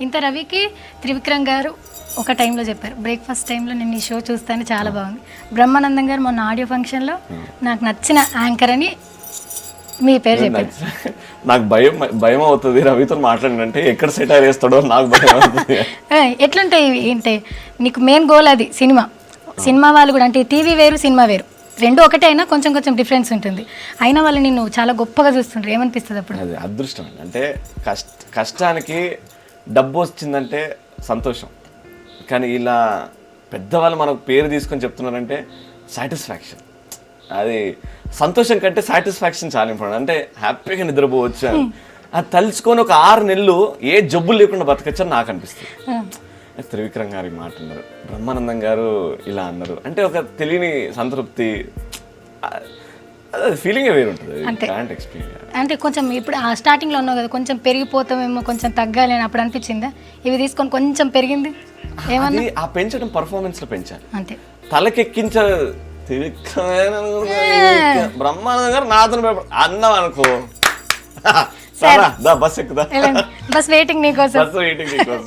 ఇంత రవికి త్రివిక్రమ్ గారు ఒక టైంలో చెప్పారు, బ్రేక్ఫాస్ట్ టైంలో నేను ఈ షో చూస్తాను చాలా బాగుంది. బ్రహ్మానందం గారు మొన్న ఆడియో ఫంక్షన్లో నాకు నచ్చిన యాంకర్ అని మీ పేరు చెప్పారు. నాకు భయం అవుతుంది రవితో మాట్లాడినంటే ఎక్కడ సెటైర్ వేస్తాడో నాకు భయం అవుతుంది. ఎట్లుంటాయి ఏంటి నీకు మెయిన్ గోల్ అది సినిమా వాళ్ళు కూడా అంటే టీవీ వేరు సినిమా వేరు రెండు ఒకటే అయినా కొంచెం కొంచెం డిఫరెన్స్ ఉంటుంది. అయినా వాళ్ళు నిన్ను చాలా గొప్పగా చూస్తుంటారు, ఏమనిపిస్తుంది అప్పుడు? అది అదృష్టం అంటే కష్టానికి డబ్బు వచ్చిందంటే సంతోషం, కానీ ఇలా పెద్దవాళ్ళు మనకు పేరు తీసుకొని చెప్తున్నారంటే సాటిస్ఫాక్షన్. అది సంతోషం కంటే సాటిస్ఫాక్షన్ చాలా ఇంపార్టెంట్. అంటే హ్యాపీగా నిద్రపోవచ్చు అది తలుచుకొని ఒక 6 నెలలు ఏ జబ్బులు లేకుండా బతకచ్చు అని నాకు అనిపిస్తుంది. త్రివిక్రమ్ గారికి మాట అన్నారు, బ్రహ్మానందం గారు ఇలా అన్నారు అంటే ఒక తెలియని సంతృప్తి, ఫీలింగ్ వేరు ఉంటుంది. అంటే కొంచెం ఇప్పుడు ఆ స్టార్టింగ్లో ఉన్నావు కదా, కొంచెం పెరిగిపోతామేమో కొంచెం తగ్గాలి అని అప్పుడు అనిపించిందా? ఇవి తీసుకొని కొంచెం పెరిగింది ఏమన్నా? ఆ పెంచడం పర్ఫార్మెన్స్ లో పెంచాలి, అంతే. తలకెక్కించారు. బ్రహ్మానందం గారు నాతో అన్నాం అనుకో, బస్ ఎక్కుదా, బస్ వెయిటింగ్ నీకోసం. బస్ వెయిటింగ్ నీకోసం.